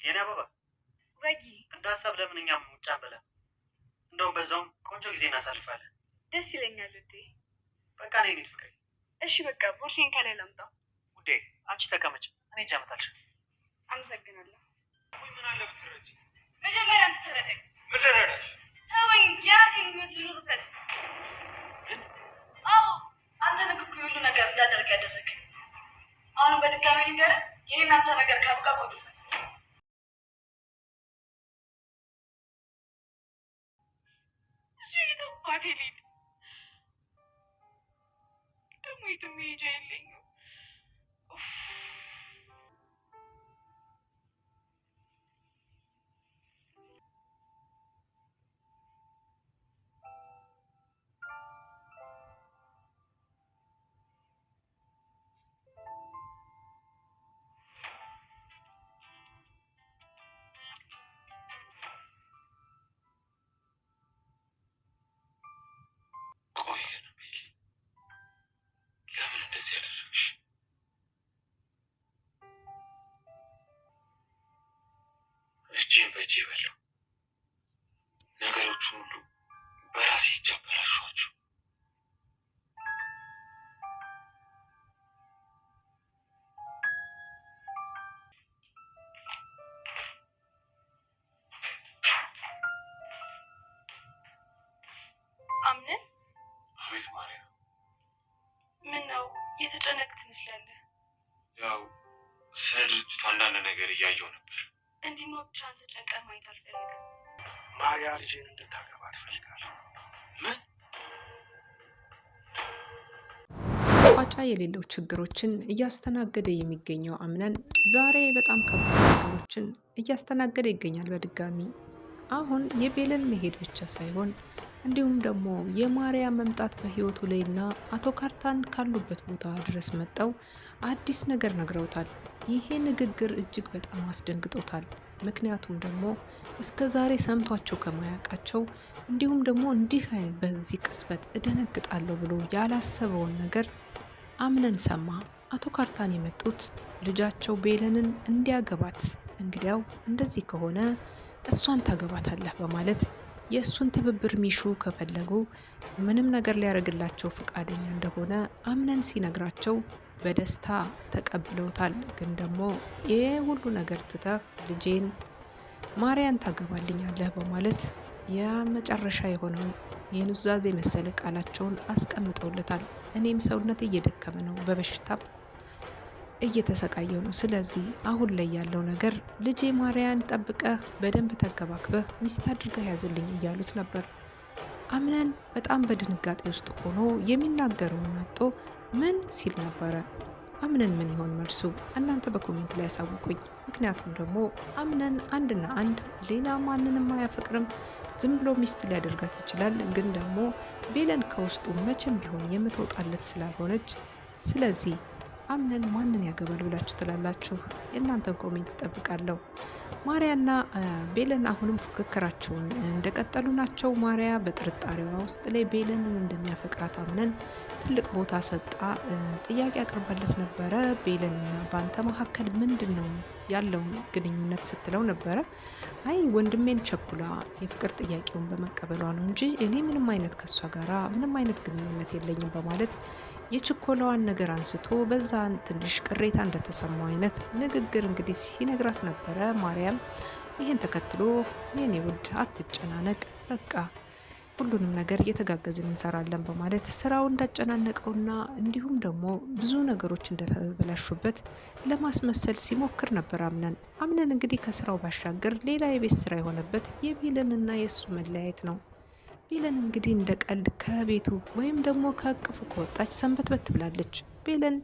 የኔ አበባ ወይ እንዳሰብ ለምን እኛም ውጭ አንበላ? እንደውም በዛውም ቆንጆ ጊዜ እናሳልፋለን። ደስ ይለኛል ውዴ። በቃ ነይ እንሂድ ፍቅሬ። እሺ በቃ ቦርሴን ከላይ ላምጣው። ውዴ አንቺ ተቀመጭ፣ እኔ እጅ አመጣልሽ። አመሰግናለሁ። ወይ ምን አለ ብትረጂ። መጀመሪያ ተሰረደኝ። ምን ልረዳሽ? ተወኝ፣ የራሴን ህይወት ልኖርበት። አዎ አንተ ንክኩ ሁሉ ነገር እንዳደርግ ያደረግ። አሁንም በድጋሚ ልንገርህ፣ ይህን አንተ ነገር ካብቃ ቆይቷል። አባቴ ልሂድ ደግሞ የትም መሄጃ የለኝም። እጅን በእጅ በለው ነገሮቹን ሁሉ በራሴ እጅ አበላሿቸው። አምነን። አቤት ማርያም። ምን ነው የተጨነቅ ትመስላለህ? ያው ስለ ድርጅቱ አንዳንድ ነገር እያየው ነበር። እንዲህ ብቻህን ተጨንቀህ ማየት አልፈልግም። ማርያ ልጄን እንድታገባ ትፈልጋለሁ። ምን? ቋጫ የሌለው ችግሮችን እያስተናገደ የሚገኘው አምነን ዛሬ በጣም ከባድ ነገሮችን እያስተናገደ ይገኛል። በድጋሚ አሁን የቤለን መሄድ ብቻ ሳይሆን እንዲሁም ደግሞ የማርያ መምጣት በህይወቱ ላይና አቶ ካርታን ካሉበት ቦታ ድረስ መጠው አዲስ ነገር ነግረውታል። ይሄ ንግግር እጅግ በጣም አስደንግጦታል። ምክንያቱም ደግሞ እስከ ዛሬ ሰምቷቸው ከማያውቃቸው እንዲሁም ደግሞ እንዲህ አይነት በዚህ ቅስበት እደነግጣለሁ ብሎ ያላሰበውን ነገር አምነን ሰማ። አቶ ካርታን የመጡት ልጃቸው ቤለንን እንዲያገባት፣ እንግዲያው እንደዚህ ከሆነ እሷን ታገባታለህ በማለት የእሱን ትብብር ሚሹ ከፈለጉ ምንም ነገር ሊያደርግላቸው ፈቃደኛ እንደሆነ አምነን ሲነግራቸው በደስታ ተቀብለውታል። ግን ደግሞ ይህ ሁሉ ነገር ትተህ ልጄን ማርያን ታገባልኛለህ በማለት የመጨረሻ የሆነውን የኑዛዜ መሰለ ቃላቸውን አስቀምጠውለታል። እኔም ሰውነት እየደከመ ነው፣ በበሽታም እየተሰቃየው ነው። ስለዚህ አሁን ላይ ያለው ነገር ልጄ ማርያን ጠብቀህ በደንብ ተንከባክበህ ሚስት አድርገህ ያዝልኝ እያሉት ነበር። አምነን በጣም በድንጋጤ ውስጥ ሆኖ የሚናገረውን አጥቶ ምን ሲል ነበረ? አምነን ምን ይሆን መልሱ? እናንተ በኮሜንት ላይ ያሳውቁኝ። ምክንያቱም ደግሞ አምነን አንድና አንድ ሌላ ማንንም አያፈቅርም። ዝም ብሎ ሚስት ሊያደርጋት ይችላል። ግን ደግሞ ቤለን ከውስጡ መቼም ቢሆን የምትወጣለት ስላልሆነች ስለዚህ አምነን ማንን ያገባል ብላችሁ ትላላችሁ? የእናንተን ኮሜንት እጠብቃለሁ። ማርያና ቤለን አሁንም ፉክክራቸውን እንደቀጠሉ ናቸው። ማርያ በጥርጣሬዋ ውስጥ ላይ ቤለንን እንደሚያፈቅራት አምነን ትልቅ ቦታ ሰጣ ጥያቄ አቅርባለት ነበረ። ቤለንና በአንተ መካከል ምንድን ነው ያለውን ግንኙነት ስትለው ነበረ። አይ ወንድሜን ቸኩላ የፍቅር ጥያቄውን በመቀበሏ ነው እንጂ እኔ ምንም አይነት ከሷ ጋራ ምንም አይነት ግንኙነት የለኝም በማለት የችኮላዋን ነገር አንስቶ በዛን ትንሽ ቅሬታ እንደተሰማው አይነት ንግግር እንግዲህ ሲነግራት ነበረ። ማርያም ይህን ተከትሎ የኔ ውድ አትጨናነቅ፣ በቃ ሁሉንም ነገር እየተጋገዝን እንሰራለን በማለት ስራው እንዳጨናነቀውና እንዲሁም ደግሞ ብዙ ነገሮች እንደተበላሹበት ለማስመሰል ሲሞክር ነበር። አምነን እንግዲህ ከስራው ባሻገር ሌላ የቤት ስራ የሆነበት የቤለንና የእሱ መለያየት ነው። ቤለን እንግዲህ እንደ ቀልድ ከቤቱ ወይም ደግሞ ከእቅፉ ከወጣች ሰንበትበት ብላለች። ቤለን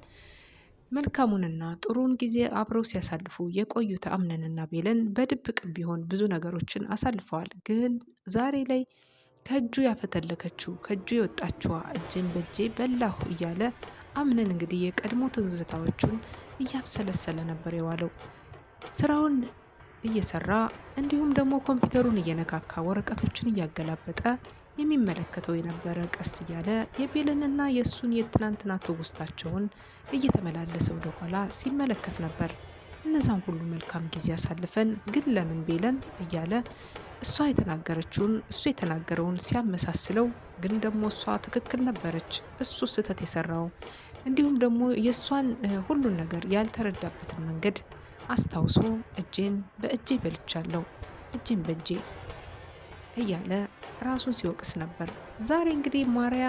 መልካሙንና ጥሩን ጊዜ አብረው ሲያሳልፉ የቆዩት አምነንና ቤለን በድብቅ ቢሆን ብዙ ነገሮችን አሳልፈዋል። ግን ዛሬ ላይ ከእጁ ያፈተለከችው ከእጁ የወጣችዋ እጅን በእጄ በላሁ እያለ አምነን እንግዲህ የቀድሞ ትዝታዎቹን እያብሰለሰለ ነበር የዋለው። ስራውን እየሰራ እንዲሁም ደግሞ ኮምፒውተሩን እየነካካ ወረቀቶችን እያገላበጠ የሚመለከተው የነበረ ቀስ እያለ የቤለንና የእሱን የትናንትና ትውስታቸውን እየተመላለሰ ወደኋላ ሲመለከት ነበር። እነዛን ሁሉ መልካም ጊዜ አሳልፈን ግን ለምን ቤለን እያለ እሷ የተናገረችውን እሱ የተናገረውን ሲያመሳስለው ግን ደግሞ እሷ ትክክል ነበረች፣ እሱ ስህተት የሰራው እንዲሁም ደግሞ የእሷን ሁሉን ነገር ያልተረዳበትን መንገድ አስታውሶ እጄን በእጄ በልቻለሁ፣ እጄን በእጄ እያለ ራሱን ሲወቅስ ነበር። ዛሬ እንግዲህ ማርያ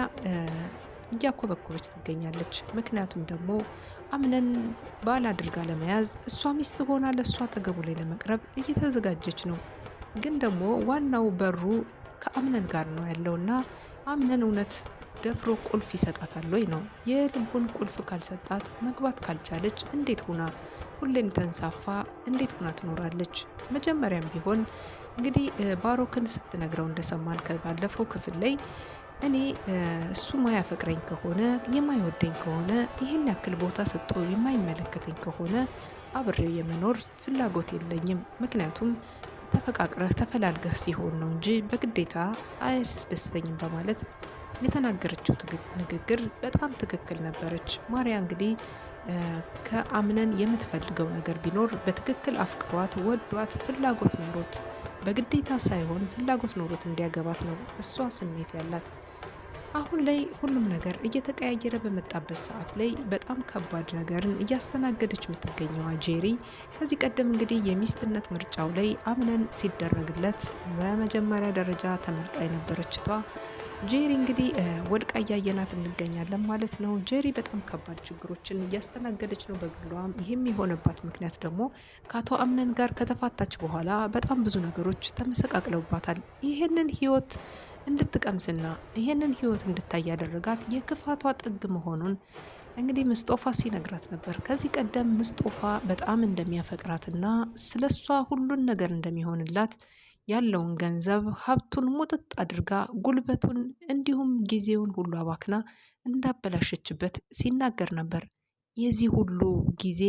እያኮበኮበች ትገኛለች። ምክንያቱም ደግሞ አምነን ባል አድርጋ ለመያዝ እሷ ሚስት ሆና ለእሷ አጠገቡ ላይ ለመቅረብ እየተዘጋጀች ነው። ግን ደግሞ ዋናው በሩ ከአምነን ጋር ነው ያለውና አምነን እውነት ደፍሮ ቁልፍ ይሰጣታል ወይ ነው? የልቡን ቁልፍ ካልሰጣት መግባት ካልቻለች እንዴት ሁና ሁሌም ተንሳፋ እንዴት ሁና ትኖራለች? መጀመሪያም ቢሆን እንግዲህ ባሮክን ስትነግረው እንደሰማን ከባለፈው ክፍል ላይ እኔ እሱ ማያፈቅረኝ ከሆነ የማይወደኝ ከሆነ ይህን ያክል ቦታ ሰጥቶ የማይመለከተኝ ከሆነ አብሬው የመኖር ፍላጎት የለኝም። ምክንያቱም ተፈቃቅረህ ተፈላልገህ ሲሆን ነው እንጂ በግዴታ አያስደስተኝም በማለት የተናገረችው ንግግር በጣም ትክክል ነበረች። ማርያ እንግዲህ ከአምነን የምትፈልገው ነገር ቢኖር በትክክል አፍቅሯት ወዷት ፍላጎት ኖሮት በግዴታ ሳይሆን ፍላጎት ኖሮት እንዲያገባት ነው እሷ ስሜት ያላት። አሁን ላይ ሁሉም ነገር እየተቀያየረ በመጣበት ሰዓት ላይ በጣም ከባድ ነገርን እያስተናገደች የምትገኘዋ ጄሪ ከዚህ ቀደም እንግዲህ የሚስትነት ምርጫው ላይ አምነን ሲደረግለት በመጀመሪያ ደረጃ ተመርጣ የነበረችቷ ጄሪ እንግዲህ ወድቃ እያየናት እንገኛለን ማለት ነው። ጄሪ በጣም ከባድ ችግሮችን እያስተናገደች ነው በግሏም። ይህም የሆነባት ምክንያት ደግሞ ከአቶ አምነን ጋር ከተፋታች በኋላ በጣም ብዙ ነገሮች ተመሰቃቅለውባታል። ይህንን ህይወት እንድትቀምስና ይህንን ህይወት እንድታይ ያደረጋት የክፋቷ ጥግ መሆኑን እንግዲህ ምስጦፋ ሲነግራት ነበር። ከዚህ ቀደም ምስጦፋ በጣም እንደሚያፈቅራትና ስለሷ ሁሉን ነገር እንደሚሆንላት ያለውን ገንዘብ ሀብቱን ሙጥጥ አድርጋ ጉልበቱን እንዲሁም ጊዜውን ሁሉ አባክና እንዳበላሸችበት ሲናገር ነበር። የዚህ ሁሉ ጊዜ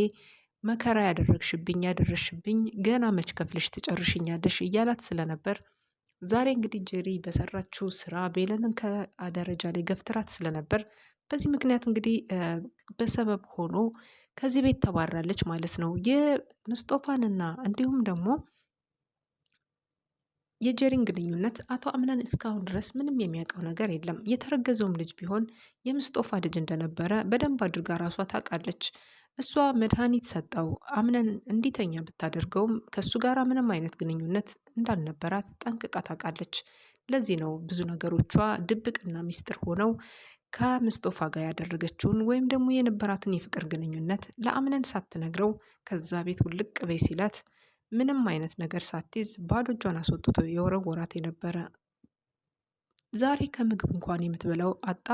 መከራ ያደረሽብኝ ገና መች ከፍለሽ ትጨርሽኛለሽ እያላት ስለነበር ዛሬ እንግዲህ ጄሪ በሰራችው ስራ ቤለንን ከደረጃ ላይ ገፍትራት ስለነበር በዚህ ምክንያት እንግዲህ በሰበብ ሆኖ ከዚህ ቤት ተባራለች ማለት ነው። የምስጦፋንና እንዲሁም ደግሞ የጀሪን ግንኙነት አቶ አምነን እስካሁን ድረስ ምንም የሚያውቀው ነገር የለም። የተረገዘውም ልጅ ቢሆን የምስጦፋ ልጅ እንደነበረ በደንብ አድርጋ ራሷ ታውቃለች። እሷ መድኃኒት ሰጠው አምነን እንዲተኛ ብታደርገውም ከእሱ ጋር ምንም አይነት ግንኙነት እንዳልነበራት ጠንቅቃ ታውቃለች። ለዚህ ነው ብዙ ነገሮቿ ድብቅና ሚስጥር ሆነው ከምስጦፋ ጋር ያደረገችውን ወይም ደግሞ የነበራትን የፍቅር ግንኙነት ለአምነን ሳትነግረው ከዛ ቤት ውልቅ በይ ሲላት ምንም አይነት ነገር ሳትይዝ ባዶ እጇን አስወጥቶ የወረወራት የነበረ። ዛሬ ከምግብ እንኳን የምትበላው አጣ።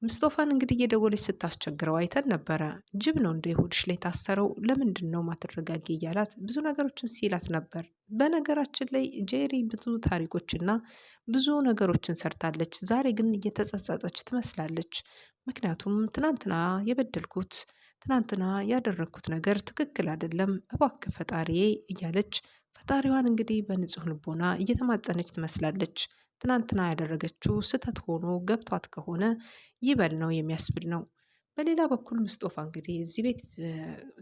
ምስጦፋን እንግዲህ እየደወለች ስታስቸግረው አይተን ነበረ። ጅብ ነው እንደ ሆድሽ ላይ ታሰረው ለምንድን ነው ማትረጋጊ እያላት ብዙ ነገሮችን ሲላት ነበር። በነገራችን ላይ ጄሪ ብዙ ታሪኮችና ብዙ ነገሮችን ሰርታለች። ዛሬ ግን እየተጸጸተች ትመስላለች። ምክንያቱም ትናንትና የበደልኩት ትናንትና ያደረግኩት ነገር ትክክል አይደለም፣ እባክህ ፈጣሪዬ እያለች ፈጣሪዋን እንግዲህ በንጹህ ልቦና እየተማጸነች ትመስላለች። ትናንትና ያደረገችው ስህተት ሆኖ ገብቷት ከሆነ ይበል ነው የሚያስብል ነው። በሌላ በኩል ምስጦፋ እንግዲህ እዚህ ቤት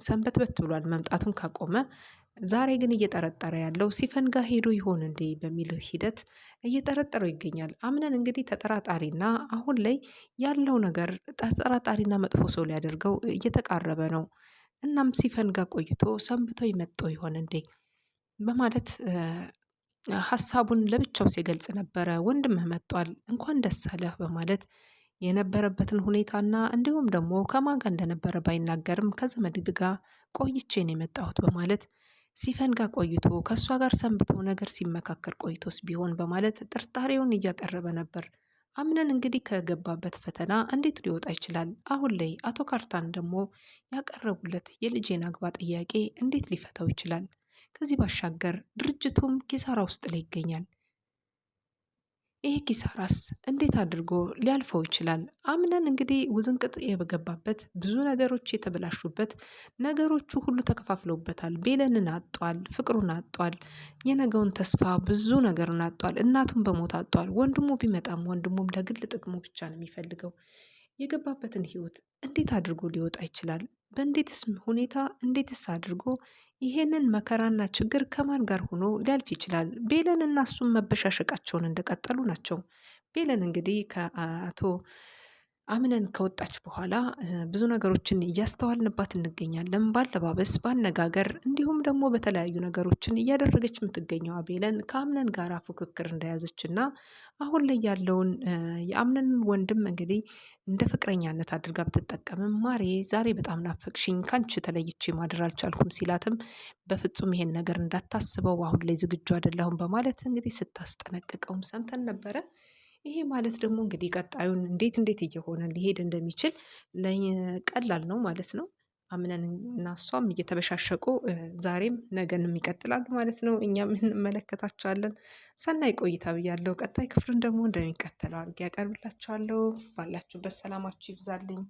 ሰንበትበት ብሏል መምጣቱን ካቆመ። ዛሬ ግን እየጠረጠረ ያለው ሲፈን ጋር ሄዶ ይሆን እንዴ በሚል ሂደት እየጠረጠረው ይገኛል። አምነን እንግዲህ ተጠራጣሪና አሁን ላይ ያለው ነገር ተጠራጣሪና መጥፎ ሰው ሊያደርገው እየተቃረበ ነው። እናም ሲፈን ጋር ቆይቶ ሰንብተው ይመጣው ይሆን እንዴ በማለት ሀሳቡን ለብቻው ሲገልጽ ነበረ። ወንድምህ መጥቷል እንኳን ደስ አለህ በማለት የነበረበትን ሁኔታና እንዲሁም ደግሞ ከማን ጋር እንደነበረ ባይናገርም ከዘመድ ጋር ቆይቼ ነው የመጣሁት በማለት ሲፈን ጋር ቆይቶ ከእሷ ጋር ሰንብቶ ነገር ሲመካከር ቆይቶስ ቢሆን በማለት ጥርጣሬውን እያቀረበ ነበር። አምነን እንግዲህ ከገባበት ፈተና እንዴት ሊወጣ ይችላል? አሁን ላይ አቶ ካርታን ደግሞ ያቀረቡለት የልጄን አግባ ጥያቄ እንዴት ሊፈታው ይችላል? ከዚህ ባሻገር ድርጅቱም ኪሳራ ውስጥ ላይ ይገኛል። ይሄ ኪሳራስ እንዴት አድርጎ ሊያልፈው ይችላል? አምነን እንግዲህ ውዝንቅጥ የገባበት ብዙ ነገሮች የተበላሹበት ነገሮቹ ሁሉ ተከፋፍለውበታል። ቤለንን አጧል፣ ፍቅሩን አጧል፣ የነገውን ተስፋ ብዙ ነገርን አጧል። እናቱን በሞት አጧል። ወንድሙ ቢመጣም ወንድሙም ለግል ጥቅሙ ብቻ ነው የሚፈልገው። የገባበትን ህይወት እንዴት አድርጎ ሊወጣ ይችላል? በእንዴትስ ሁኔታ እንዴትስ አድርጎ ይሄንን መከራና ችግር ከማን ጋር ሆኖ ሊያልፍ ይችላል? ቤለን እና እሱም መበሻሸቃቸውን እንደቀጠሉ ናቸው። ቤለን እንግዲህ ከአቶ አምነን ከወጣች በኋላ ብዙ ነገሮችን እያስተዋልንባት እንገኛለን። ባለባበስ፣ ባነጋገር እንዲሁም ደግሞ በተለያዩ ነገሮችን እያደረገች የምትገኘው አቤለን ከአምነን ጋራ ፉክክር እንደያዘች እና አሁን ላይ ያለውን የአምነን ወንድም እንግዲህ እንደ ፍቅረኛነት አድርጋ ብትጠቀምም ማሬ ዛሬ በጣም ናፈቅሽኝ፣ ካንቺ ተለይቼ ማደር አልቻልኩም ሲላትም በፍጹም ይሄን ነገር እንዳታስበው አሁን ላይ ዝግጁ አይደለሁም በማለት እንግዲህ ስታስጠነቅቀውም ሰምተን ነበረ። ይሄ ማለት ደግሞ እንግዲህ ቀጣዩን እንዴት እየሆነ ሊሄድ እንደሚችል ቀላል ነው ማለት ነው። አምነን እና እሷም እየተበሻሸቁ ዛሬም ነገንም ይቀጥላሉ ማለት ነው። እኛም እንመለከታቸዋለን። ሰናይ ቆይታ ብያለሁ። ቀጣይ ክፍሉን ደግሞ እንደሚቀጥለው አድርጌ ያቀርብላችኋለሁ። ባላችሁበት ሰላማችሁ ይብዛልኝ።